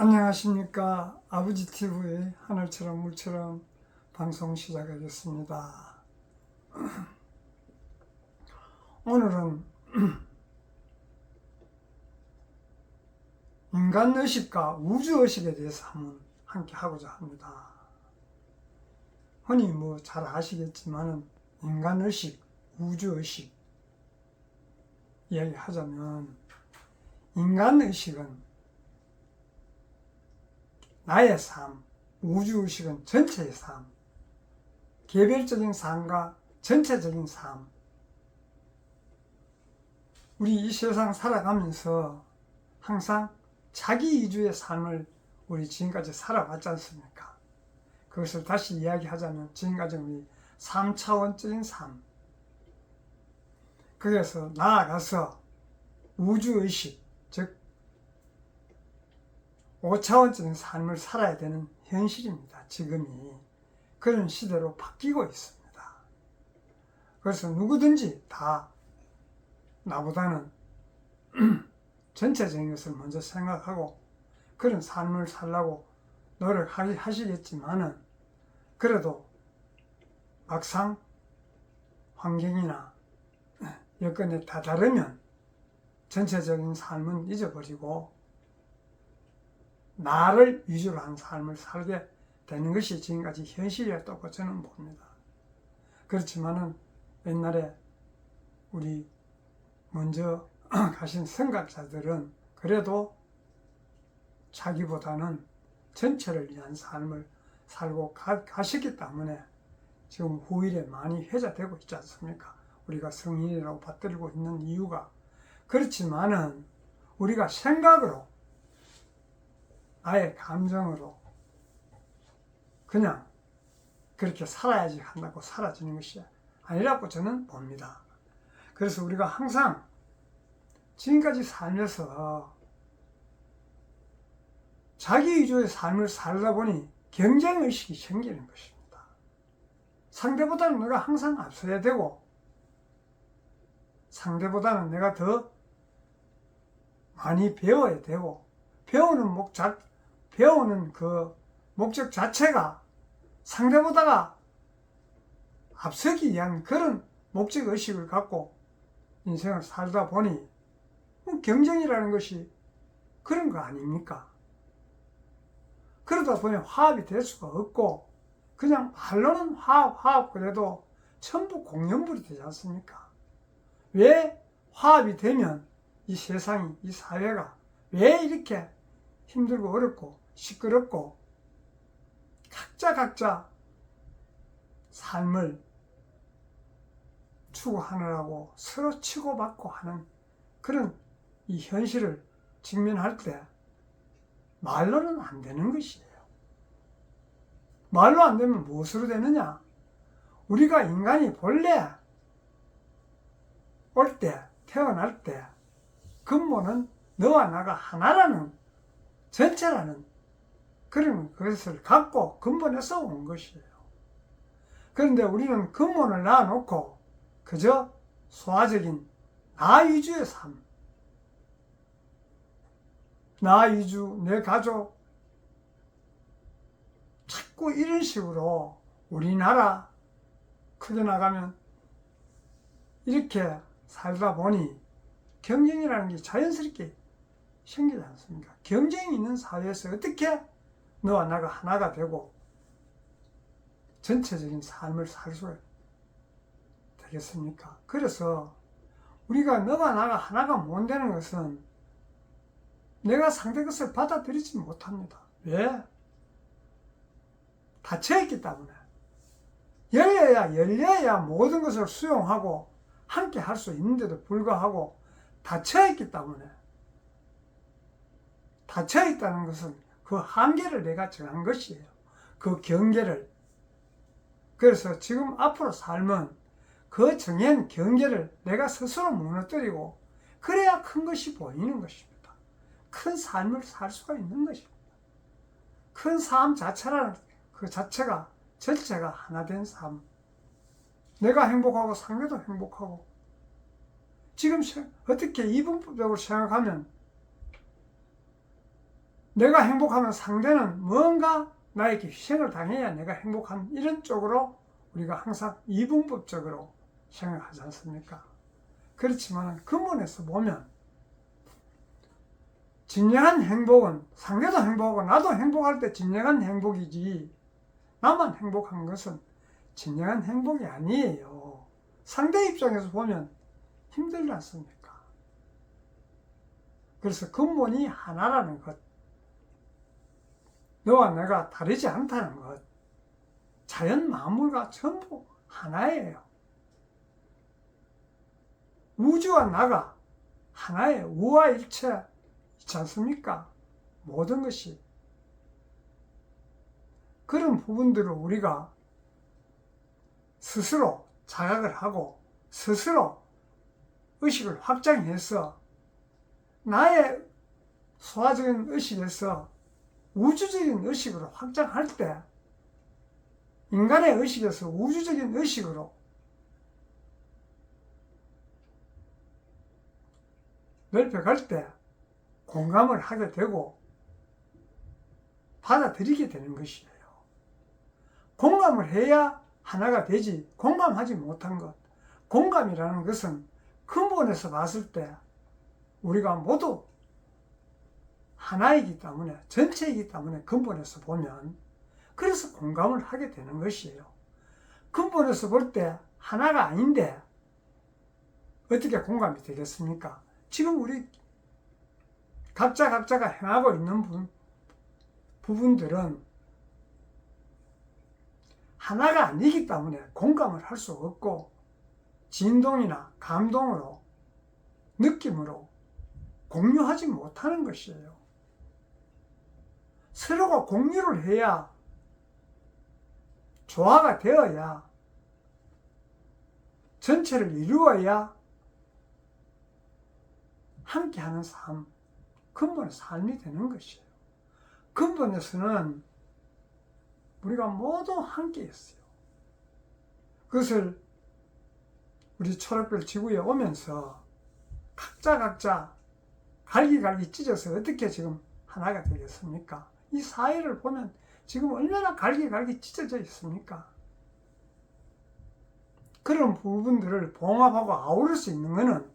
안녕하십니까. 아버지 TV의 하늘처럼 물처럼 방송 시작하겠습니다. 오늘은 인간의식과 우주의식에 대해서 한번 함께 하고자 합니다. 흔히 잘 아시겠지만 인간의식, 우주의식 이야기하자면 인간의식은 나의 삶, 우주의식은 전체의 삶, 개별적인 삶과 전체적인 삶, 우리 이 세상 살아가면서 항상 자기 위주의 삶을 우리 지금까지 살아왔지 않습니까? 그것을 다시 이야기하자면 지금까지 우리 3차원적인 삶, 그래서 나아가서 우주의식, 즉 5차원적인 삶을 살아야 되는 현실입니다. 지금이 그런 시대로 바뀌고 있습니다. 그래서 누구든지 다 나보다는 전체적인 것을 먼저 생각하고 그런 삶을 살라고 노력하시겠지만은 그래도 막상 환경이나 여건에 다다르면 전체적인 삶은 잊어버리고 나를 위주로 한 삶을 살게 되는 것이 지금까지 현실이었다고 저는 봅니다. 그렇지만은 옛날에 우리 먼저 가신 선각자들은 그래도 자기보다는 전체를 위한 삶을 살고 가셨기 때문에 지금 후일에 많이 회자되고 있지 않습니까? 우리가 성인이라고 받들고 있는 이유가. 그렇지만은 우리가 생각으로 나의 감정으로 그냥 그렇게 살아야지 한다고 사라지는 것이 아니라고 저는 봅니다. 그래서 우리가 항상 지금까지 살면서 자기 위주의 삶을 살다 보니 경쟁의식이 생기는 것입니다. 상대보다는 내가 항상 앞서야 되고 상대보다는 내가 더 많이 배워야 되고 배우는 그 목적 자체가 상대보다가 앞서기 위한 그런 목적의식을 갖고 인생을 살다 보니 경쟁이라는 것이 그런 거 아닙니까? 그러다 보니 화합이 될 수가 없고 그냥 말로는 화합 그래도 전부 공연불이 되지 않습니까? 왜 화합이 되면 이 세상이, 이 사회가 왜 이렇게 힘들고 어렵고 시끄럽고 각자 삶을 추구하느라고 서로 치고받고 하는 그런 이 현실을 직면할 때 말로는 안 되는 것이에요. 말로 안 되면 무엇으로 되느냐? 우리가 인간이 본래 올 때, 태어날 때 근본은 너와 나가 하나라는 전체라는 그런 것을 갖고 근본에서 온 것이에요. 그런데 우리는 근본을 놔놓고 그저 소화적인 나 위주의 삶, 나 위주, 내 가족, 자꾸 이런 식으로 우리나라 크게 나가면 이렇게 살다 보니 경쟁이라는 게 자연스럽게 생기지 않습니까? 경쟁이 있는 사회에서 어떻게 너와 나가 하나가 되고 전체적인 삶을 살 수가 되겠습니까? 그래서 우리가 너가 나가 하나가 못 되는 것은 내가 상대 것을 받아들이지 못합니다. 왜? 닫혀있기 때문에. 열려야 모든 것을 수용하고 함께 할 수 있는데도 불구하고 닫혀있기 때문에. 닫혀있다는 것은 그 한계를 내가 정한 것이에요. 그 경계를. 그래서 지금 앞으로 삶은 그 정한 경계를 내가 스스로 무너뜨리고 그래야 큰 것이 보이는 것입니다. 큰 삶을 살 수가 있는 것입니다. 큰 삶 자체라는 그 자체가 전체가 하나 된 삶. 내가 행복하고 상대도 행복하고 지금 어떻게 이분법적으로 생각하면 내가 행복하면 상대는 뭔가 나에게 희생을 당해야 내가 행복한 이런 쪽으로 우리가 항상 이분법적으로 생각하지 않습니까? 그렇지만 근본에서 보면 진정한 행복은 상대도 행복하고 나도 행복할 때 진정한 행복이지, 나만 행복한 것은 진정한 행복이 아니에요. 상대 입장에서 보면 힘들지 않습니까? 그래서 근본이 하나라는 것, 너와 내가 다르지 않다는 것, 자연 만물과 전부 하나예요. 우주와 나가 하나의 우화일체 있지 않습니까? 모든 것이. 그런 부분들을 우리가 스스로 자각을 하고 스스로 의식을 확장해서 나의 소화적인 의식에서 우주적인 의식으로 확장할 때, 인간의 의식에서 우주적인 의식으로 넓혀갈 때 공감을 하게 되고 받아들이게 되는 것이에요. 공감을 해야 하나가 되지, 공감하지 못한 것, 공감이라는 것은 근본에서 봤을 때 우리가 모두 하나이기 때문에, 전체이기 때문에 근본에서 보면, 그래서 공감을 하게 되는 것이에요. 근본에서 볼 때 하나가 아닌데 어떻게 공감이 되겠습니까? 지금 우리 각자가 행하고 있는 부분들은 하나가 아니기 때문에 공감을 할 수 없고, 진동이나 감동으로, 느낌으로 공유하지 못하는 것이에요. 서로가 공유를 해야, 조화가 되어야, 전체를 이루어야 함께하는 삶, 근본의 삶이 되는 것이에요. 근본에서는 우리가 모두 함께 했어요. 그것을 우리 초록별 지구에 오면서 각자 갈기갈기 찢어서 어떻게 지금 하나가 되겠습니까? 이 사회를 보면 지금 얼마나 갈기갈기 찢어져 있습니까? 그런 부분들을 봉합하고 아우를 수 있는 것은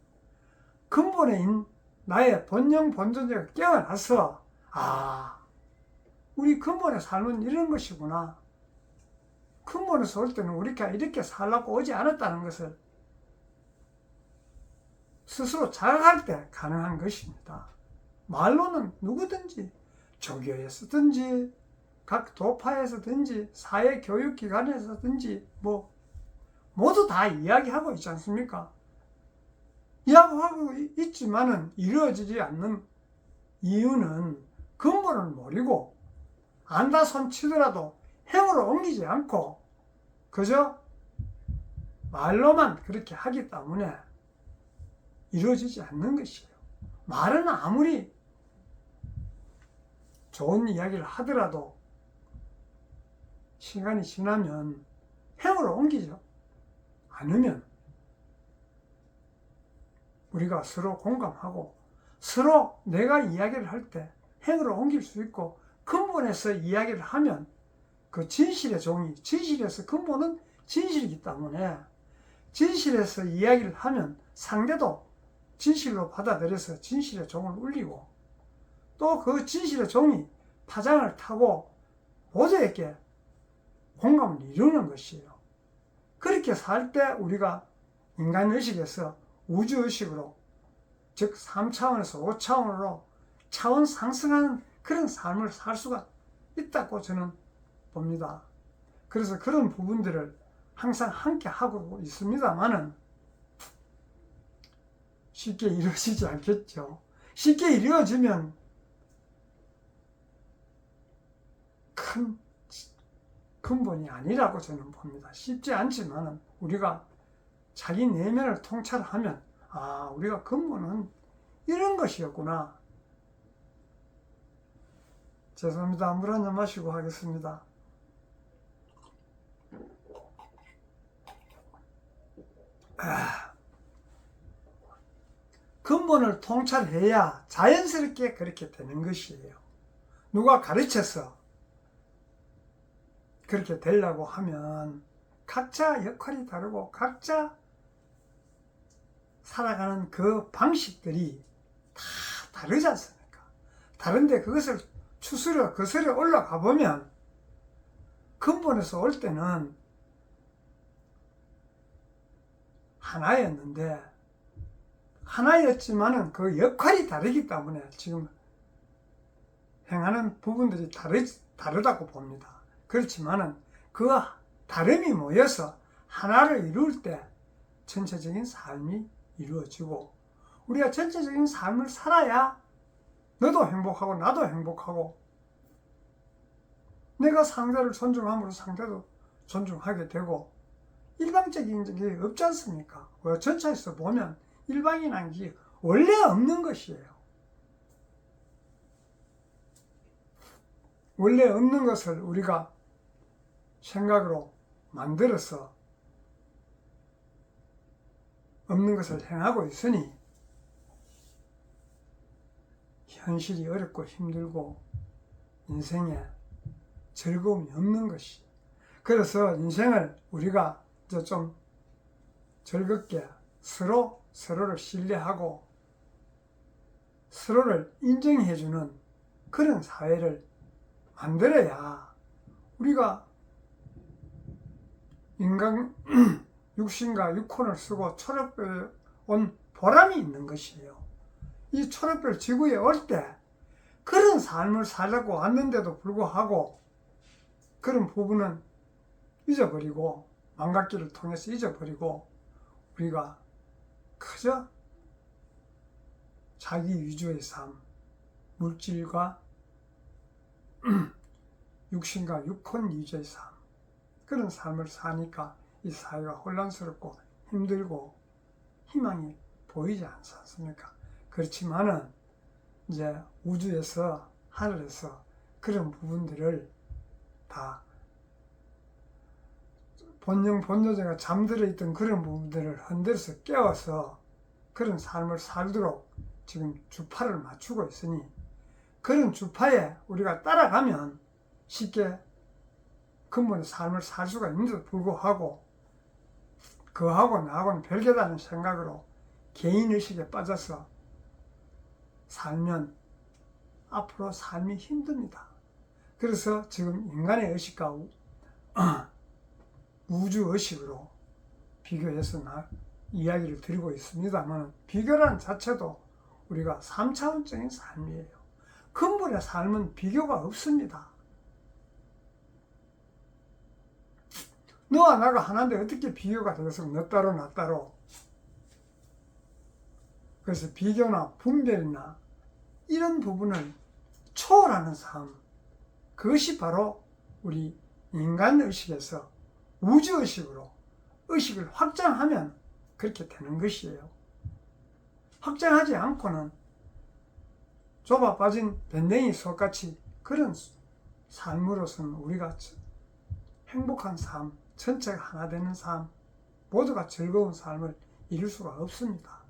근본에 있는 나의 본영 본존재가 깨어나서, 우리 근본의 삶은 이런 것이구나, 근본에서 올 때는 우리가 이렇게 살라고 오지 않았다는 것을 스스로 자각할 때 가능한 것입니다. 말로는 누구든지, 조교에서든지 각 도파에서든지 사회교육기관에서든지 모두 다 이야기하고 있지 않습니까? 이야기하고 있지만은 이루어지지 않는 이유는 근본을 모르고 안다 손 치더라도 행으로 옮기지 않고 그저 말로만 그렇게 하기 때문에 이루어지지 않는 것이에요. 말은 아무리 좋은 이야기를 하더라도 시간이 지나면 행으로 옮기죠 않으면 우리가 서로 공감하고 서로 내가 이야기를 할 때 행으로 옮길 수 있고, 근본에서 이야기를 하면 그 진실의 종이, 진실에서 근본은 진실이기 때문에 진실에서 이야기를 하면 상대도 진실로 받아들여서 진실의 종을 울리고, 또 그 진실의 종이 파장을 타고 모두에게 공감을 이루는 것이에요. 그렇게 살 때 우리가 인간의식에서 우주의식으로, 즉 3차원에서 5차원으로 차원 상승하는 그런 삶을 살 수가 있다고 저는 봅니다. 그래서 그런 부분들을 항상 함께 하고 있습니다만은 쉽게 이루어지지 않겠죠. 쉽게 이루어지면 큰 근본이 아니라고 저는 봅니다. 쉽지 않지만 우리가 자기 내면을 통찰하면 우리가 근본은 이런 것이었구나. 죄송합니다. 물 한 잔 마시고 하겠습니다. 근본을 통찰해야 자연스럽게 그렇게 되는 것이에요. 누가 가르쳐서 그렇게 되려고 하면 각자 역할이 다르고 각자 살아가는 그 방식들이 다 다르지 않습니까? 다른데 그것을 추스려 거슬러 올라가 보면 근본에서 올 때는 하나였는데, 하나였지만은 그 역할이 다르기 때문에 지금 행하는 부분들이 다르다고 봅니다. 그렇지만은 그 다름이 모여서 하나를 이룰 때 전체적인 삶이 이루어지고, 우리가 전체적인 삶을 살아야 너도 행복하고 나도 행복하고, 내가 상대를 존중함으로 상대도 존중하게 되고, 일방적인 게 없지 않습니까? 전체에서 보면 일방이라는 게 원래 없는 것이에요. 원래 없는 것을 우리가 생각으로 만들어서 없는 것을 행하고 있으니 현실이 어렵고 힘들고 인생에 즐거움이 없는 것이. 그래서 인생을 우리가 좀 즐겁게 서로를 신뢰하고 서로를 인정해주는 그런 사회를 만들어야 우리가 인간 육신과 육혼을 쓰고 초록별에 온 보람이 있는 것이에요. 이 초록별 지구에 올 때 그런 삶을 살려고 왔는데도 불구하고 그런 부분은 잊어버리고, 망각기를 통해서 잊어버리고, 우리가 그저 자기 위주의 삶, 물질과 육신과 육혼 위주의 삶, 그런 삶을 사니까 이 사회가 혼란스럽고 힘들고 희망이 보이지 않지 않습니까? 그렇지만은 이제 우주에서, 하늘에서 그런 부분들을 다 본요제가 잠들어 있던 그런 부분들을 흔들어서 깨워서 그런 삶을 살도록 지금 주파를 맞추고 있으니, 그런 주파에 우리가 따라가면 쉽게 근본의 삶을 살 수가 있는데도 불구하고, 그하고 나하고는 별개다는 생각으로 개인의식에 빠져서 살면 앞으로 삶이 힘듭니다. 그래서 지금 인간의 의식과 우주의식으로 비교해서 이야기를 드리고 있습니다만, 비교라는 자체도 우리가 3차원적인 삶이에요. 근본의 삶은 비교가 없습니다. 너와 나가 하나인데 어떻게 비교가 되겠어? 너 따로 나 따로. 그래서 비교나 분별이나 이런 부분을 초월하는 삶, 그것이 바로 우리 인간의식에서 우주의식으로 의식을 확장하면 그렇게 되는 것이에요. 확장하지 않고는 좁아 빠진 밴댕이 속같이 그런 삶으로서는 우리가 행복한 삶, 전체가 하나 되는 삶, 모두가 즐거운 삶을 이룰 수가 없습니다.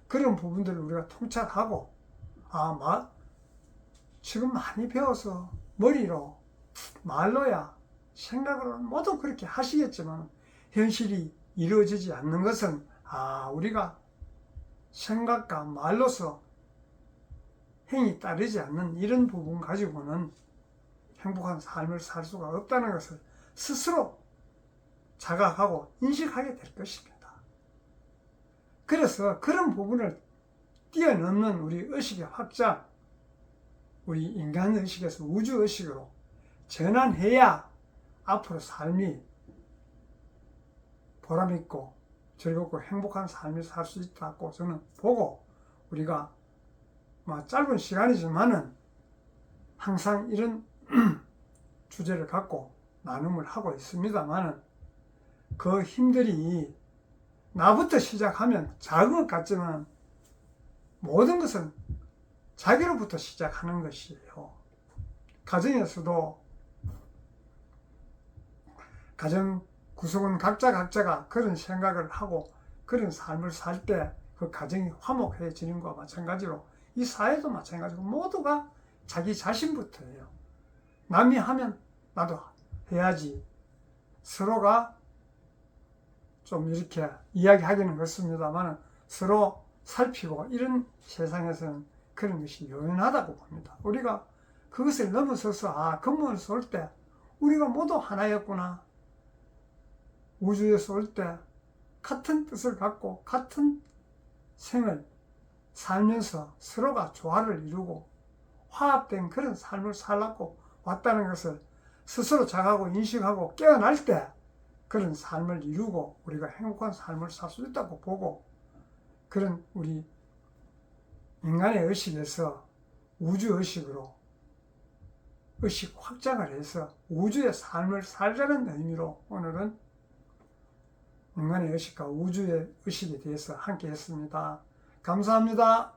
그런 부분들을 우리가 통찰하고, 지금 많이 배워서 머리로, 말로야, 생각으로는 모두 그렇게 하시겠지만 현실이 이루어지지 않는 것은 우리가 생각과 말로서 행이 따르지 않는 이런 부분 가지고는 행복한 삶을 살 수가 없다는 것을 스스로 자각하고 인식하게 될 것입니다. 그래서 그런 부분을 뛰어넘는 우리 의식의 확장, 우리 인간의식에서 우주의식으로 전환해야 앞으로 삶이 보람있고 즐겁고 행복한 삶을 살 수 있다고 저는 보고, 우리가 짧은 시간이지만은 항상 이런 주제를 갖고 나눔을 하고 있습니다만은, 그 힘들이 나부터 시작하면 작은 것 같지만 모든 것은 자기로부터 시작하는 것이에요. 가정에서도 가정 구성원 각자가 그런 생각을 하고 그런 삶을 살 때 그 가정이 화목해지는 것과 마찬가지로 이 사회도 마찬가지고 모두가 자기 자신부터예요. 남이 하면 나도 해야지. 서로가 좀 이렇게 이야기하기는 그렇습니다만 서로 살피고 이런 세상에서는 그런 것이 요연하다고 봅니다. 우리가 그것을 넘어서서 근무를 쏠 때 우리가 모두 하나였구나. 우주에서 올 때 같은 뜻을 갖고 같은 생을 살면서 서로가 조화를 이루고 화합된 그런 삶을 살라고 왔다는 것을 스스로 자각하고 인식하고 깨어날 때 그런 삶을 이루고 우리가 행복한 삶을 살 수 있다고 보고, 그런 우리 인간의 의식에서 우주의식으로 의식 확장을 해서 우주의 삶을 살자는 의미로 오늘은 인간의 의식과 우주의 의식에 대해서 함께 했습니다. 감사합니다.